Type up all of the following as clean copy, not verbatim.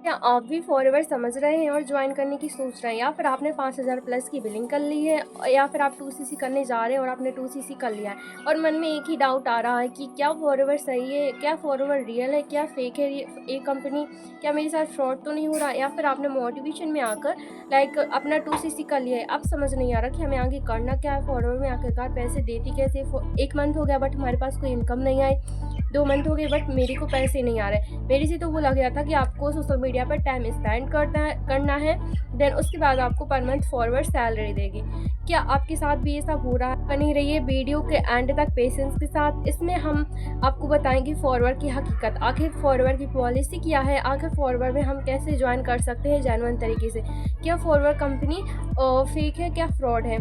क्या आप भी फॉरएवर समझ रहे हैं और ज्वाइन करने की सोच रहे हैं, या फिर आपने 5000 प्लस की बिलिंग कर ली है, या फिर आप 2सीसी करने जा रहे हैं और आपने 2सीसी कर लिया है और मन में एक ही डाउट आ रहा है कि क्या फॉरएवर सही है, क्या फॉरएवर रियल है, क्या फेक है ये कंपनी, क्या मेरे साथ फ्रॉड तो नहीं हो रहा, या फिर आपने मोटिवेशन में आकर अपना 2सीसी कर लिया है। अब समझ नहीं आ रहा कि हमें आगे करना क्या है। फॉरएवर में आखिरकार पैसे देती कैसे। 1 मंथ हो गया बट हमारे पास कोई इनकम नहीं आई, 2 मंथ हो गए बट मेरे को पैसे नहीं आ रहे। मेरे से तो बोला गया था कि आपको सोशल मीडिया पर टाइम स्पेंड करना है, देन उसके बाद आपको पर मंथ फॉरवर्ड सैलरी देगी। क्या आपके साथ भी ये सब हो रहा है? बनी रहिए वीडियो के एंड तक पेशेंस के साथ। इसमें हम आपको बताएंगे फॉरवर्ड की हकीकत, आखिर फॉरवर्ड की पॉलिसी क्या है, आखिर फॉरवर्ड में हम कैसे ज्वाइन कर सकते हैं जेन्युइन तरीके से। क्या फॉरवर्ड कंपनी फेक है, क्या फ्रॉड है।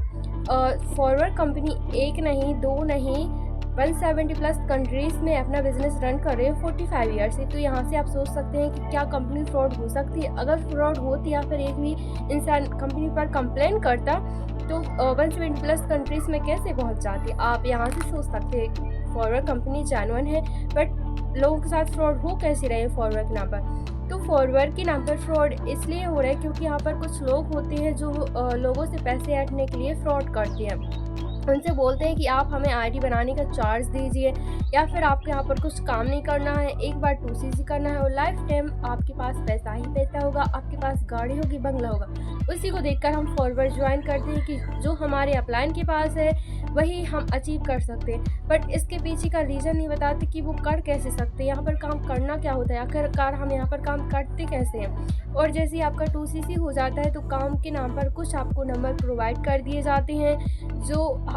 फॉरवर्ड कंपनी एक नहीं, दो नहीं, 170 प्लस कंट्रीज़ में अपना बिजनेस रन कर रहे हैं 45 ईयर से। तो यहाँ से आप सोच सकते हैं कि क्या कंपनी फ्रॉड हो सकती है। अगर फ्रॉड होती या फिर एक भी इंसान कंपनी पर कंप्लेन करता तो 170 प्लस कंट्रीज़ में कैसे पहुँच जाती। आप यहाँ से सोच सकते हैं फॉरवर्ड कंपनी जेन्युइन है, बट लोगों के साथ फ्रॉड हो कैसे रहे फॉरवर्ड के नाम पर। तो फॉरवर्ड के नाम पर फ्रॉड इसलिए हो रहा है क्योंकि यहाँ पर कुछ लोग होते हैं जो लोगों से पैसे ऐंठने के लिए फ्रॉड करते हैं। उनसे बोलते हैं कि आप हमें आईडी बनाने का चार्ज दीजिए, या फिर आपको यहाँ पर कुछ काम नहीं करना है, एक बार 2सीसी करना है और लाइफ टाइम आपके पास पैसा ही पैसा होगा, आपके पास गाड़ी होगी, बंगला होगा। उसी को देखकर हम फॉरवर्ड ज्वाइन करते हैं कि जो हमारे अपलाइन के पास है वही हम अचीव कर सकते हैं, बट इसके पीछे का रीज़न नहीं बताते कि वो कर कैसे सकते हैं, यहाँ पर काम करना क्या होता है, आखिरकार हम यहाँ पर काम करते कैसे हैं। और जैसे ही आपका 2सीसी हो जाता है तो काम के नाम पर कुछ आपको नंबर प्रोवाइड कर दिए जाते हैं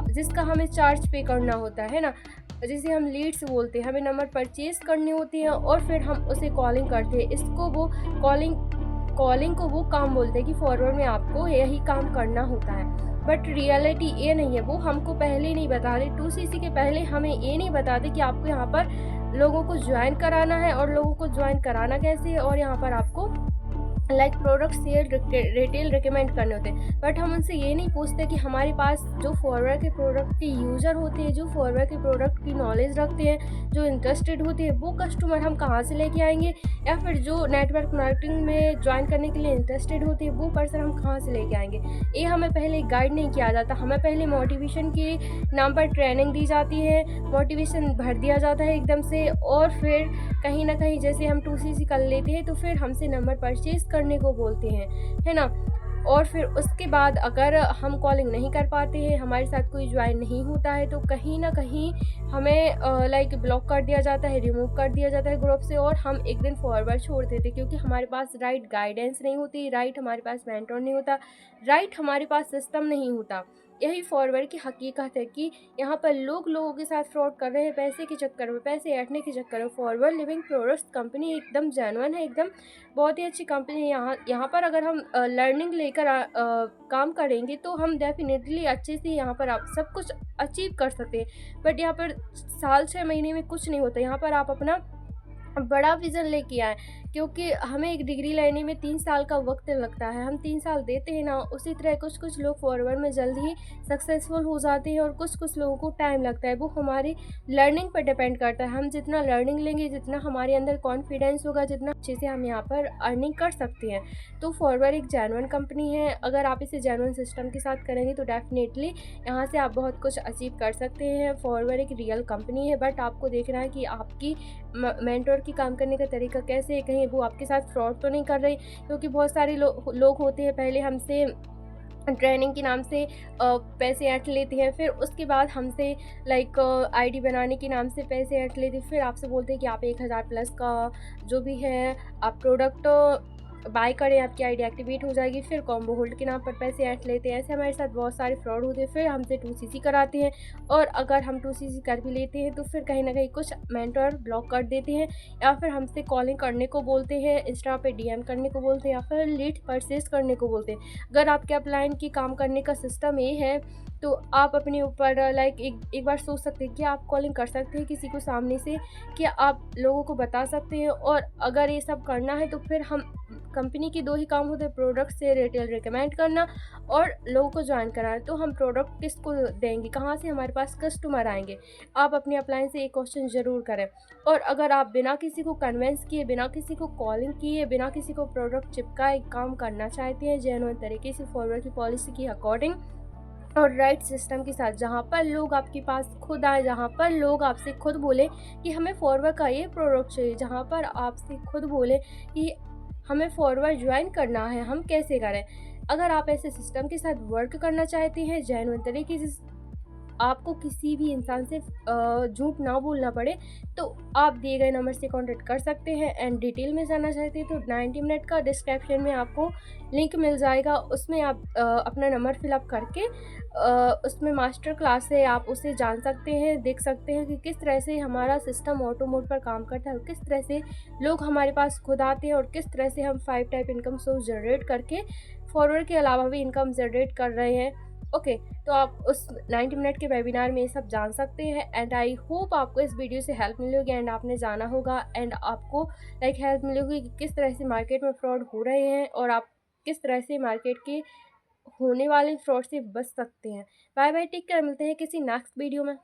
जिसका हमें चार्ज पे करना होता है ना। जिसे हम लीड्स बोलते हैं, हमें नंबर परचेज करने होते हैं और फिर हम उसे कॉलिंग करते हैं। इसको वो कॉलिंग को वो काम बोलते हैं कि फॉरवर्ड में आपको यही काम करना होता है, बट रियलिटी ये नहीं है। वो हमको पहले नहीं बताते, 2सीसी के पहले हमें ये नहीं बताते कि आपको यहाँ पर लोगों को ज्वाइन कराना है और लोगों को ज्वाइन कराना कैसे है, और यहाँ पर आपको प्रोडक्ट सेल रिटेल रिकमेंड करने होते हैं। बट हम उनसे ये नहीं पूछते कि हमारे पास जो फॉरवर्ड के प्रोडक्ट के यूज़र होते हैं, जो फॉरवर्ड के प्रोडक्ट की नॉलेज रखते हैं, जो इंटरेस्टेड होते हैं, वो कस्टमर हम कहाँ से लेके आएंगे, या फिर जो नेटवर्क मार्केटिंग में ज्वाइन करने के लिए इंटरेस्टेड होती है वो पर्सन हम कहाँ से लेके आएंगे। ये हमें पहले गाइड नहीं किया जाता। हमें पहले मोटिवेशन के नाम पर ट्रेनिंग दी जाती है, मोटिवेशन भर दिया जाता है एकदम से, और फिर कहीं ना कहीं जैसे हम 2सीसी कर लेते हैं तो फिर हमसे नंबर परचेज करने को बोलते हैं, है ना। और फिर उसके बाद अगर हम कॉलिंग नहीं कर पाते हैं, हमारे साथ कोई ज्वाइन नहीं होता है, तो कहीं ना कहीं हमें ब्लॉक कर दिया जाता है, रिमूव कर दिया जाता है ग्रुप से, और हम एक दिन फॉरवर्ड छोड़ देते क्योंकि हमारे पास राइट गाइडेंस नहीं होती, राइट हमारे पास मेंटर नहीं होता, राइट हमारे पास सिस्टम नहीं होता। यही फॉरवर्ड की हकीकत है कि यहाँ पर लोगों के साथ फ्रॉड कर रहे हैं पैसे के चक्कर में, पैसे ऐंठने के चक्कर में। फॉरवर्ड लिविंग प्रोडक्ट्स कंपनी एकदम जेन्युइन है, एकदम बहुत ही अच्छी कंपनी है। यहाँ पर अगर हम लर्निंग लेकर काम करेंगे तो हम डेफिनेटली अच्छे से यहाँ पर आप सब कुछ अचीव कर सकते हैं। बट यहाँ पर साल 6 महीने में कुछ नहीं होता। यहाँ पर आप अपना बड़ा विज़न लेके आए, क्योंकि हमें एक डिग्री लेने में 3 साल का वक्त लगता है। हम 3 साल देते हैं ना, उसी तरह कुछ लोग फॉरवर्ड में जल्द ही सक्सेसफुल हो जाते हैं और कुछ लोगों को टाइम लगता है। वो हमारी लर्निंग पर डिपेंड करता है। हम जितना लर्निंग लेंगे, जितना हमारे अंदर कॉन्फिडेंस होगा, जितना अच्छे से हम यहाँ पर अर्निंग कर सकते हैं। तो फॉरवर्ड एक जेन्युइन कंपनी है। अगर आप इसे जेन्युइन सिस्टम के साथ करेंगे तो डेफिनेटली यहाँ से आप बहुत कुछ अचीव कर सकते हैं। फॉरवर्ड एक रियल कंपनी है, बट आपको देखना है कि आपकी मेंटर की काम करने का तरीका कैसे है, कहीं वो आपके साथ फ्रॉड तो नहीं कर रही। क्योंकि बहुत सारे लोग होते हैं, पहले हमसे ट्रेनिंग के नाम से पैसे ऐंठ लेते हैं, फिर उसके बाद हमसे आईडी बनाने के नाम से पैसे ऐंठ लेते हैं, फिर आपसे बोलते हैं कि आप 1000 प्लस का जो भी है आप प्रोडक्ट बाय करें, आपकी आईडी एक्टिवेट हो जाएगी। फिर कॉम्बो होल्ड के नाम पर पैसे ऐंठ लेते हैं। ऐसे हमारे साथ बहुत सारे फ्रॉड होते हैं। फिर हमसे 2सीसी कराते हैं, और अगर हम 2सीसी कर भी लेते हैं तो फिर कहीं ना कहीं कुछ मेंटर ब्लॉक कर देते हैं, या फिर हमसे कॉलिंग करने को बोलते हैं, इंस्टा पे डीएम करने को बोलते हैं, या फिर लीड परचेज करने को बोलते हैं। अगर आपके अपलाइन की काम करने का सिस्टम ये है तो आप अपने ऊपर एक बार सोच सकते हैं कि आप कॉलिंग कर सकते हैं किसी को सामने से, कि आप लोगों को बता सकते हैं। और अगर ये सब करना है तो फिर हम कंपनी के दो ही काम होते हैं, प्रोडक्ट से रिटेल रिकमेंड करना और लोगों को ज्वाइन कराना। तो हम प्रोडक्ट किसको देंगे, कहाँ से हमारे पास कस्टमर आएंगे? आप अपनी अपलाइन से एक क्वेश्चन ज़रूर करें। और अगर आप बिना किसी को कन्वेंस किए, बिना किसी को कॉलिंग किए, बिना किसी को प्रोडक्ट चिपकाए काम करना चाहते हैं जेन्युइन तरीके से फॉरवर्ड की पॉलिसी के अकॉर्डिंग और राइट सिस्टम के साथ, जहाँ पर लोग आपके पास खुद आए, जहाँ पर लोग आपसे खुद बोले कि हमें फॉरवर्ड का ये प्रोडक्ट चाहिए, जहाँ पर आपसे खुद बोले कि हमें फॉरवर्ड ज्वाइन करना है, हम कैसे करें? अगर आप ऐसे सिस्टम के साथ वर्क करना चाहते हैं जेन्युइन तरीके से, आपको किसी भी इंसान से झूठ ना बोलना पड़े, तो आप दिए गए नंबर से कॉन्टैक्ट कर सकते हैं। एंड डिटेल में जानना चाहते हैं तो 90 मिनट का डिस्क्रिप्शन में आपको लिंक मिल जाएगा, उसमें आप अपना नंबर फिलअप करके उसमें मास्टर क्लास है, आप उसे जान सकते हैं, देख सकते हैं कि किस तरह से हमारा सिस्टम ऑटो मोड पर काम करता है और किस तरह से लोग हमारे पास खुद आते हैं और किस तरह से हम 5 टाइप इनकम सोर्स जनरेट करके फॉरवर्ड के अलावा भी इनकम जनरेट कर रहे हैं। ओके, तो आप उस 90 मिनट के वेबिनार में ये सब जान सकते हैं। एंड आई होप आपको इस वीडियो से हेल्प मिली होगी एंड आपने जाना होगा एंड आपको हेल्प मिली होगी कि किस तरह से मार्केट में फ्रॉड हो रहे हैं और आप किस तरह से मार्केट के होने वाले फ्रॉड से बच सकते हैं। बाय बाय, टेक केयर, मिलते हैं किसी नेक्स्ट वीडियो में।